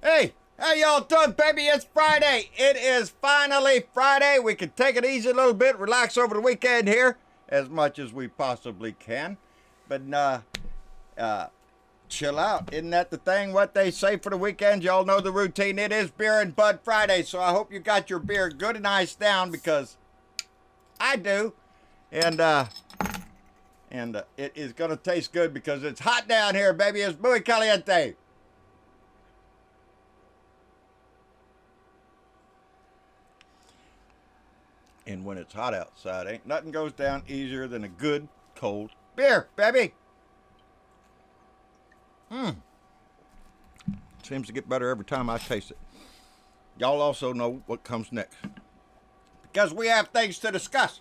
Hey, how y'all doing, baby? It's Friday. It is finally Friday. We can take it easy a little bit, relax over the weekend here, as much as we possibly can. But chill out. Isn't that the thing? What they say for the weekend? Y'all know the routine. It is Beer and Bud Friday, so I hope you got your beer good and iced down because I do, and it is gonna taste good because it's hot down here, baby. It's muy caliente. And when it's hot outside, ain't nothing goes down easier than a good cold beer, baby. Seems to get better every time I taste it. Y'all also know what comes next. Because we have things to discuss.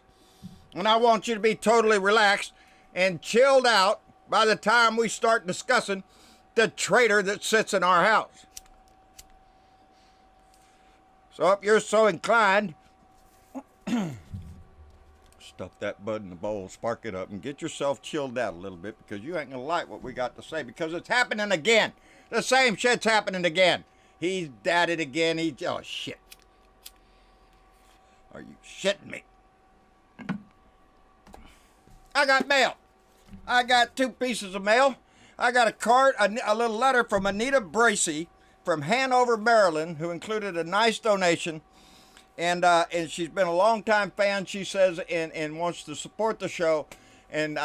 And I want you to be totally relaxed and chilled out by the time we start discussing the traitor that sits in our house. So if you're so inclined, stuff that bud in the bowl, spark it up, and get yourself chilled out a little bit because you ain't gonna like what we got to say because it's happening again. The same shit's happening again. He's at it again. Oh shit. Are you shitting me? I got mail. I got 2 pieces of mail. I got a card, a little letter from Anita Bracey from Hanover, Maryland, who included a nice donation. And she's been a long-time fan, she says, and wants to support the show. And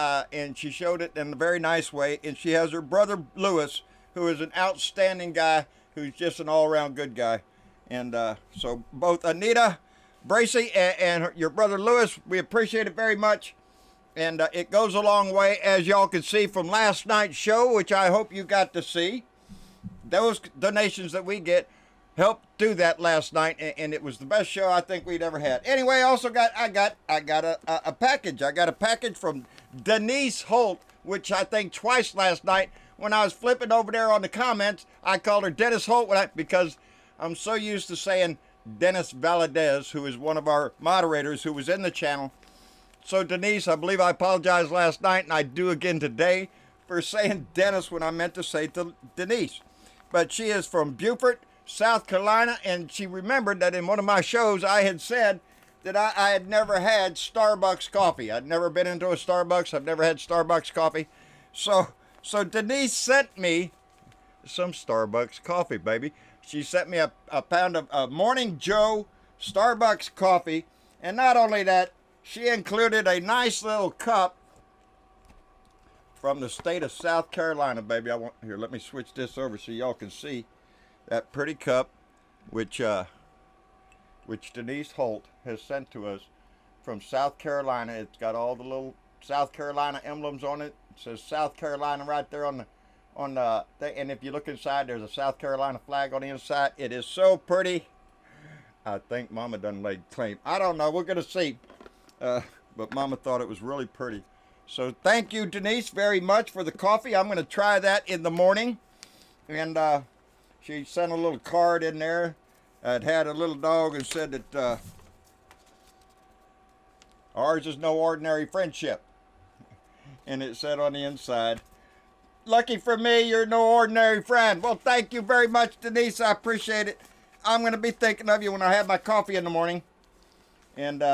she showed it in a very nice way. And she has her brother, Lewis, who is an outstanding guy, who's just an all-around good guy. And so both Anita Bracey and your brother, Lewis, we appreciate it very much. And it goes a long way, as y'all can see from last night's show, which I hope you got to see. Those donations that we get helped do that last night, and it was the best show I think we'd ever had. Anyway, I got a package. I got a package from Denise Holt, which I think twice last night when I was flipping over there on the comments, I called her Dennis Holt because I'm so used to saying Dennis Valadez, who is one of our moderators who was in the channel. So Denise, I believe I apologized last night, and I do again today for saying Dennis when I meant to say Denise. But she is from Beaufort, South Carolina, and she remembered that in one of my shows I had said that I had never had Starbucks coffee. I'd never been into a Starbucks. I've never had Starbucks coffee. So Denise sent me some Starbucks coffee, baby. She sent me a pound of Morning Joe Starbucks coffee, and not only that, she included a nice little cup from the state of South Carolina, baby. Here, let me switch this over so y'all can see that pretty cup, which Denise Holt has sent to us from South Carolina. It's got all the little South Carolina emblems on it. It says South Carolina right there on the thing. And if you look inside, there's a South Carolina flag on the inside. It is so pretty. I think Mama done laid claim. I don't know. We're gonna see. But Mama thought it was really pretty. So thank you, Denise, very much for the coffee. I'm gonna try that in the morning. And she sent a little card in there. It had a little dog and said that ours is no ordinary friendship. And it said on the inside, lucky for me, you're no ordinary friend. Well, thank you very much, Denise. I appreciate it. I'm going to be thinking of you when I have my coffee in the morning. And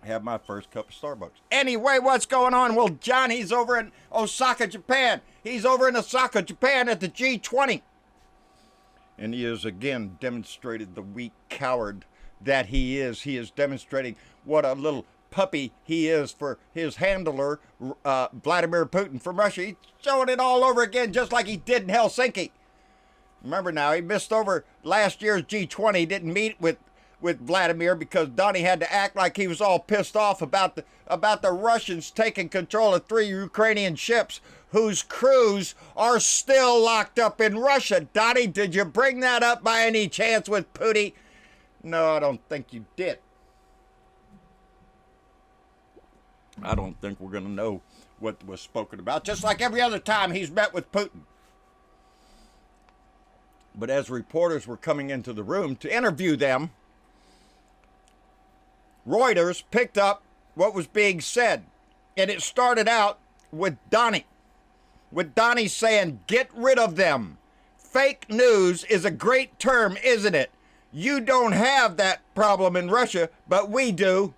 have my first cup of Starbucks. Anyway, what's going on? Well, John, he's over in Osaka, Japan. He's over in Osaka, Japan at the G20. And he has again demonstrated the weak coward that he is. He is demonstrating what a little puppy he is for his handler, Vladimir Putin from Russia. He's showing it all over again, just like he did in Helsinki. Remember now, he missed over last year's G20. He didn't meet with Vladimir because Donnie had to act like he was all pissed off about the Russians taking control of 3 Ukrainian ships whose crews are still locked up in Russia. Donnie, did you bring that up by any chance with Putin? No, I don't think you did. I don't think we're going to know what was spoken about, just like every other time he's met with Putin. But as reporters were coming into the room to interview them, Reuters picked up what was being said, and it started out with Donnie saying, get rid of them, fake news is a great term, isn't it? You don't have that problem in Russia, but we do.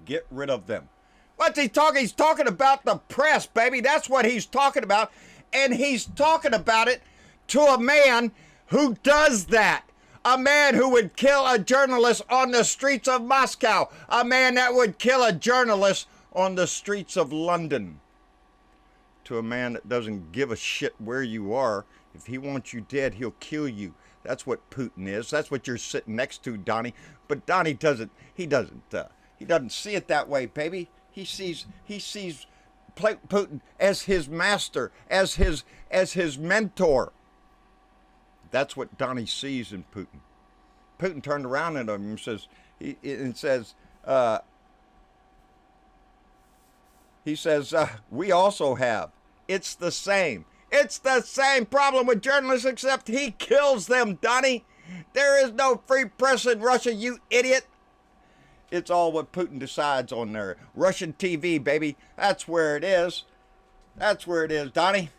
Get rid of them. What's he talking? He's talking about the press, baby. That's what he's talking about. And he's talking about it to a man who does that. A man who would kill a journalist on the streets of Moscow. A man that would kill a journalist on the streets of London. To a man that doesn't give a shit where you are. If he wants you dead, he'll kill you. That's what Putin is. That's what you're sitting next to, Donnie. But Donnie doesn't see it that way, baby. He sees Putin as his master, as his mentor. That's what Donnie sees in Putin. Putin turned around at him and says, we also have. It's the same. It's the same problem with journalists, except he kills them, Donnie. There is no free press in Russia, you idiot. It's all what Putin decides on there. Russian TV, baby. That's where it is. That's where it is, Donnie.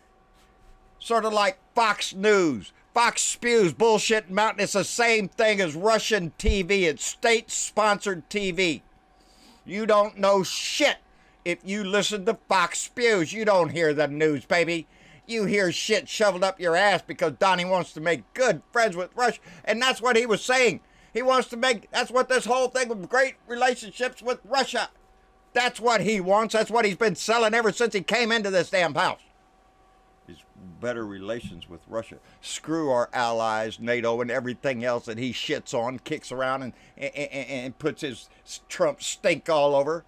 Sort of like Fox News. Fox spews bullshit and mountain. It's the same thing as Russian TV. It's state-sponsored TV. You don't know shit if you listen to Fox spews. You don't hear the news, baby. You hear shit shoveled up your ass because Donnie wants to make good friends with Russia. And that's what he was saying. He wants to make, that's what this whole thing with great relationships with Russia. That's what he wants. That's what he's been selling ever since he came into this damn house. Is better relations with Russia. Screw our allies, NATO, and everything else that he shits on, kicks around and puts his Trump stink all over.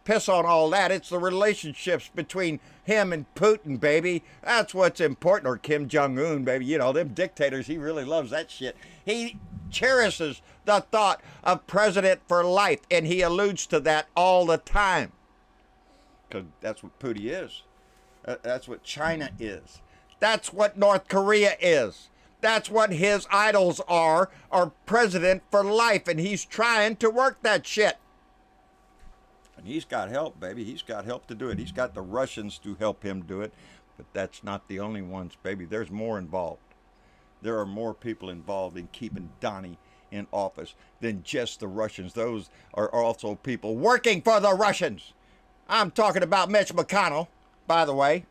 Piss on all that. It's the relationships between him and Putin, baby. That's what's important. Or Kim Jong-un, baby. You know, them dictators, he really loves that shit. He cherishes the thought of president for life, and he alludes to that all the time. Because that's what Putin is. That's what China is. That's what North Korea is. That's what his idols are president for life, and he's trying to work that shit. And he's got help, baby. He's got help to do it. He's got the Russians to help him do it. But that's not the only ones, baby. There's more involved. There are more people involved in keeping Donnie in office than just the Russians. Those are also people working for the Russians. I'm talking about Mitch McConnell, by the way.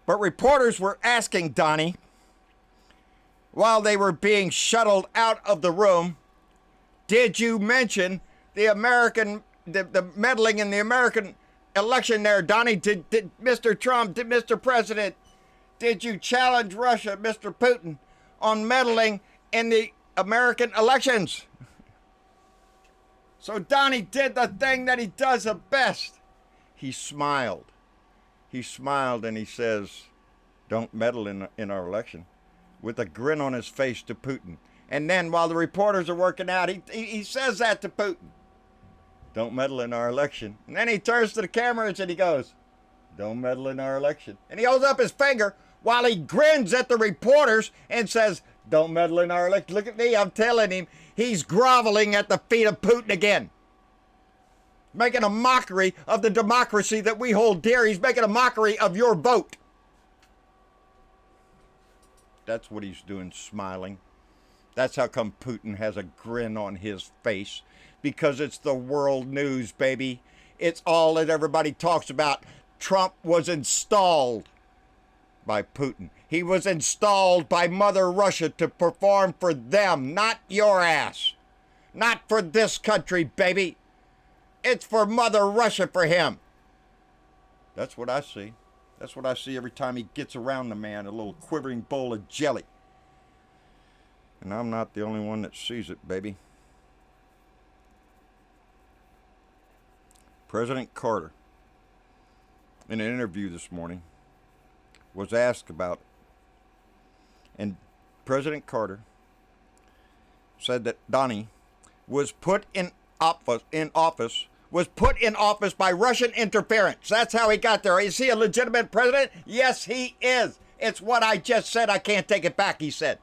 But reporters were asking Donnie, while they were being shuttled out of the room, did you mention the meddling in the American election there, Donnie? Did Mr. Trump, did Mr. President, did you challenge Russia, Mr. Putin, on meddling in the American elections? So Donnie did the thing that he does the best. He smiled. He smiled and he says, don't meddle in our election, with a grin on his face to Putin. And then while the reporters are working out, he says that to Putin. Don't meddle in our election. And then he turns to the cameras and he goes, don't meddle in our election. And he holds up his finger while he grins at the reporters and says, don't meddle in our election. Look at me, I'm telling him. He's groveling at the feet of Putin again. Making a mockery of the democracy that we hold dear. He's making a mockery of your vote. That's what he's doing, smiling. That's how come Putin has a grin on his face. Because it's the world news, baby. It's all that everybody talks about. Trump was installed by Putin. He was installed by Mother Russia to perform for them, not your ass. Not for this country, baby. It's for Mother Russia for him. That's what I see. That's what I see every time he gets around the man, a little quivering bowl of jelly. And I'm not the only one that sees it, baby. President Carter, in an interview this morning, was asked about it. And President Carter said that Donnie was put in office by Russian interference. That's how he got there. Is he a legitimate president? Yes, he is. It's what I just said. I can't take it back, he said.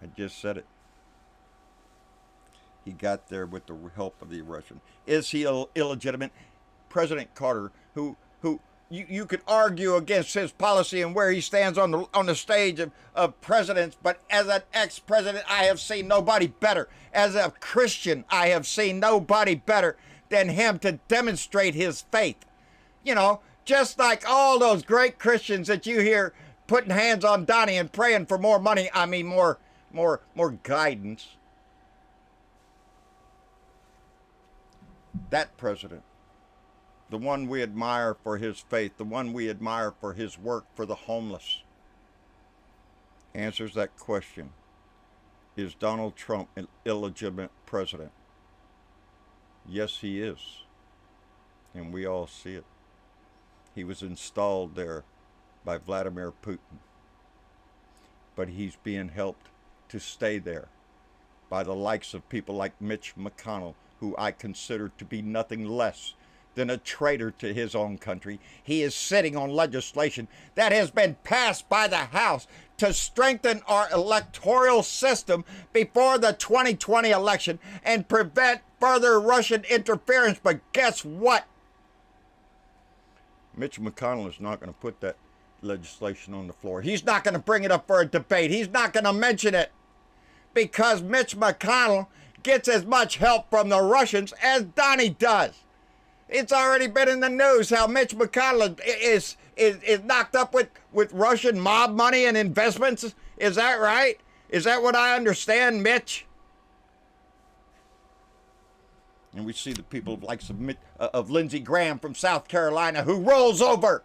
I just said it. He got there with the help of the Russian. Is he illegitimate? President Carter, who you could argue against his policy and where he stands on the stage of presidents, but as an ex-president, I have seen nobody better. As a Christian, I have seen nobody better than him to demonstrate his faith. You know, just like all those great Christians that you hear putting hands on Donnie and praying for more money. I mean, more guidance. That president, the one we admire for his faith, the one we admire for his work for the homeless, answers that question. Is Donald Trump an illegitimate president? Yes, he is. And we all see it. He was installed there by Vladimir Putin. But he's being helped to stay there by the likes of people like Mitch McConnell, who I consider to be nothing less than a traitor to his own country. He is sitting on legislation that has been passed by the House to strengthen our electoral system before the 2020 election and prevent further Russian interference. But guess what? Mitch McConnell is not going to put that legislation on the floor. He's not going to bring it up for a debate. He's not going to mention it because Mitch McConnell gets as much help from the Russians as Donnie does. It's already been in the news how Mitch McConnell is knocked up with Russian mob money and investments. Is that right? Is that what I understand, Mitch? And we see the people like of Lindsey Graham from South Carolina who rolls over.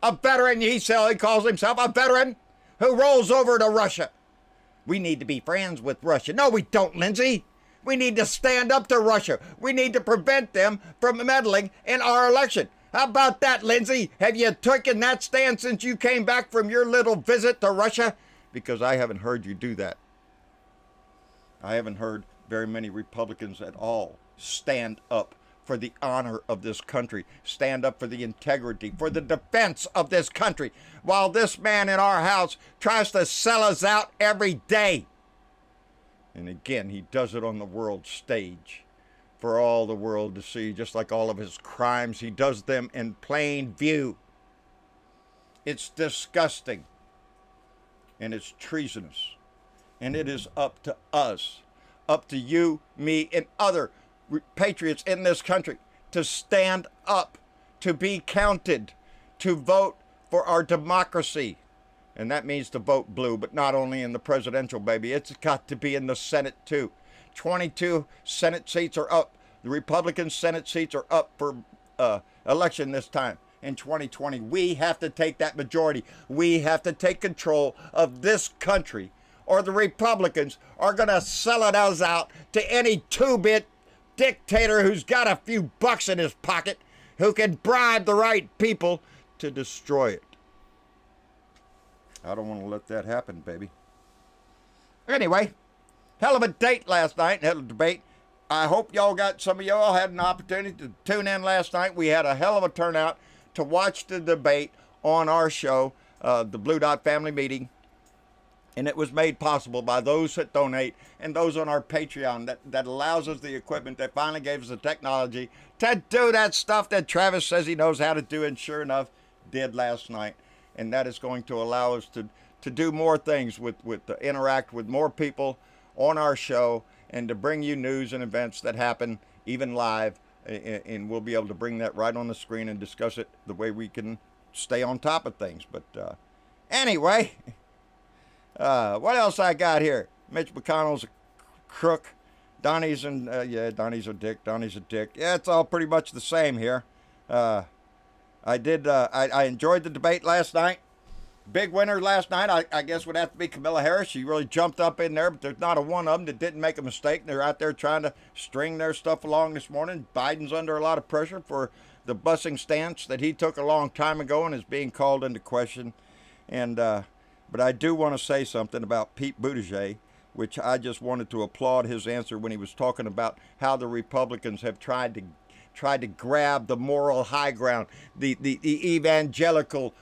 A veteran, he calls himself a veteran who rolls over to Russia. We need to be friends with Russia. No, we don't, Lindsey. We need to stand up to Russia. We need to prevent them from meddling in our election. How about that, Lindsey? Have you taken that stand since you came back from your little visit to Russia? Because I haven't heard you do that. I haven't heard very many Republicans at all stand up for the honor of this country, stand up for the integrity, for the defense of this country, while this man in our House tries to sell us out every day. And again, he does it on the world stage for all the world to see, just like all of his crimes. He does them in plain view. It's disgusting, and it's treasonous, and it is up to us, up to you, me, and other patriots in this country to stand up, to be counted, to vote for our democracy. And that means to vote blue, but not only in the presidential, baby. It's got to be in the Senate, too. 22 Senate seats are up. The Republican Senate seats are up for election this time in 2020. We have to take that majority. We have to take control of this country, or the Republicans are going to sell us out to any two-bit dictator who's got a few bucks in his pocket, who can bribe the right people to destroy it. I don't want to let that happen, baby. Anyway, hell of a date last night, hell of a debate. I hope some of y'all had an opportunity to tune in last night. We had a hell of a turnout to watch the debate on our show, the Blue Dot Family Meeting. And it was made possible by those that donate and those on our Patreon that allows us the equipment, that finally gave us the technology to do that stuff that Travis says he knows how to do, and sure enough, did last night. And that is going to allow us to do more things, to interact with more people on our show, and to bring you news and events that happen even live. And we'll be able to bring that right on the screen and discuss it the way we can stay on top of things. But anyway, what else I got here? Mitch McConnell's a crook. Donnie's Donnie's a dick. Donnie's a dick. Yeah, it's all pretty much the same here. I enjoyed the debate last night. Big winner last night, I guess, would have to be Kamala Harris. She really jumped up in there, but there's not a one of them that didn't make a mistake. They're out there trying to string their stuff along this morning. Biden's under a lot of pressure for the busing stance that he took a long time ago and is being called into question. And but I do want to say something about Pete Buttigieg, which I just wanted to applaud his answer when he was talking about how the Republicans have tried to grab the moral high ground, the evangelical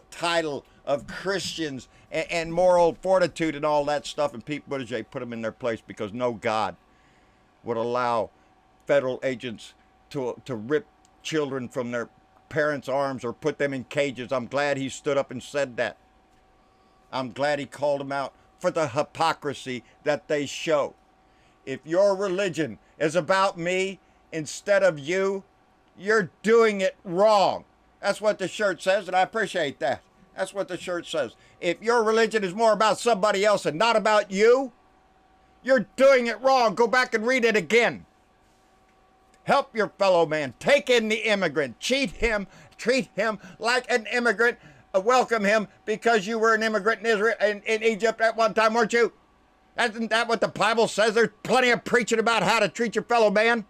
title of Christians and moral fortitude and all that stuff, and Pete Buttigieg put them in their place, because no God would allow federal agents to rip children from their parents' arms or put them in cages. I'm glad he stood up and said that. I'm glad he called them out for the hypocrisy that they show. If your religion is about me instead of you, you're doing it wrong. That's what the shirt says, and I appreciate that. That's what the shirt says. If your religion is more about somebody else and not about you, you're doing it wrong. Go back and read it again. Help your fellow man. Take in the immigrant. Treat him like an immigrant. Welcome him because you were an immigrant in Israel, in Egypt at one time, weren't you? Isn't that what the Bible says? There's plenty of preaching about how to treat your fellow man.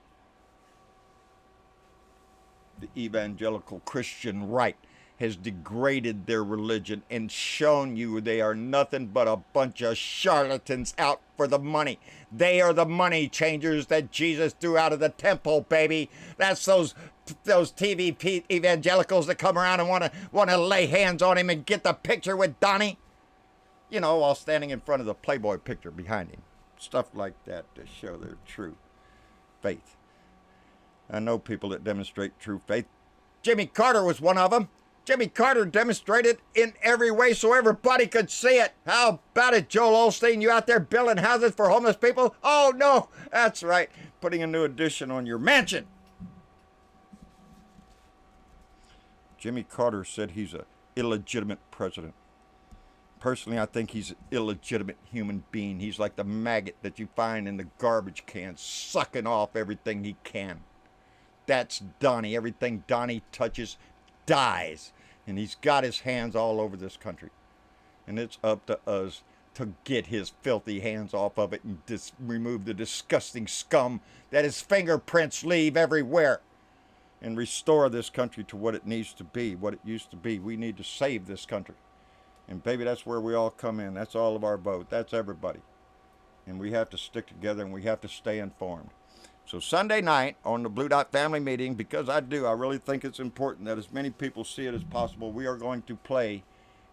The evangelical Christian right has degraded their religion and shown you they are nothing but a bunch of charlatans out for the money. They are the money changers that Jesus threw out of the temple, baby. That's those TV evangelicals that come around and want to lay hands on him and get the picture with Donnie. You know, while standing in front of the Playboy picture behind him. Stuff like that to show their true faith. I know people that demonstrate true faith. Jimmy Carter was one of them. Jimmy Carter demonstrated in every way so everybody could see it. How about it, Joel Osteen? You out there building houses for homeless people? Oh, no. That's right. Putting a new addition on your mansion. Jimmy Carter said he's an illegitimate president. Personally, I think he's an illegitimate human being. He's like the maggot that you find in the garbage can, sucking off everything he can. That's Donnie. Everything Donnie touches dies. And he's got his hands all over this country. And it's up to us to get his filthy hands off of it and remove the disgusting scum that his fingerprints leave everywhere. And restore this country to what it needs to be, what it used to be. We need to save this country. And baby, that's where we all come in. That's all of our vote. That's everybody. And we have to stick together and we have to stay informed. So Sunday night on the Blue Dot Family Meeting, because I really think it's important that as many people see it as possible, we are going to play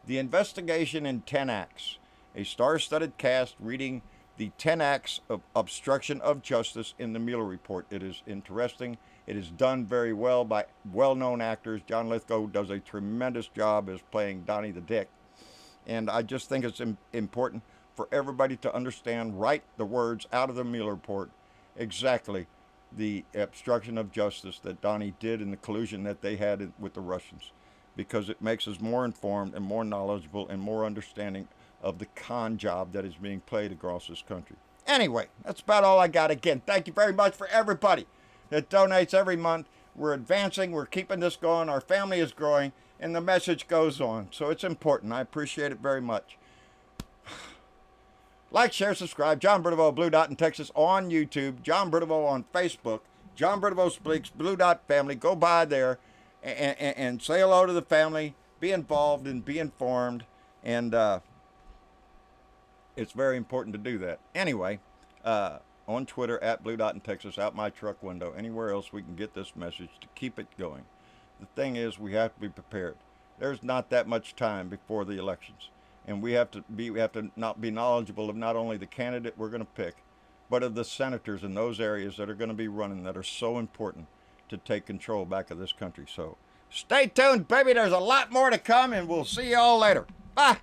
The Investigation in 10 Acts, a star-studded cast reading the 10 acts of obstruction of justice in the Mueller report. It is interesting. It is done very well by well-known actors. John Lithgow does a tremendous job as playing Donnie the Dick. And I just think it's important for everybody to understand, write the words out of the Mueller report, exactly the obstruction of justice that Donnie did and the collusion that they had with the Russians, because it makes us more informed and more knowledgeable and more understanding of the con job that is being played across this country. Anyway, that's about all I got. Again, thank you very much for everybody that donates every month. We're advancing, we're keeping this going, our family is growing, and the message goes on. So it's important. I appreciate it very much. Like, share, subscribe. John Britavo, Blue Dot in Texas on YouTube. John Britavo on Facebook. John Britavo Speaks, Blue Dot Family. Go by there and say hello to the family. Be involved and be informed. And it's very important to do that. Anyway, on Twitter, at Blue Dot in Texas, out my truck window. Anywhere else we can get this message to keep it going. The thing is, we have to be prepared. There's not that much time before the elections. And we have to not be knowledgeable of not only the candidate we're going to pick, but of the senators in those areas that are going to be running that are so important to take control back of this country. So stay tuned, baby. There's a lot more to come, and we'll see you all later. Bye.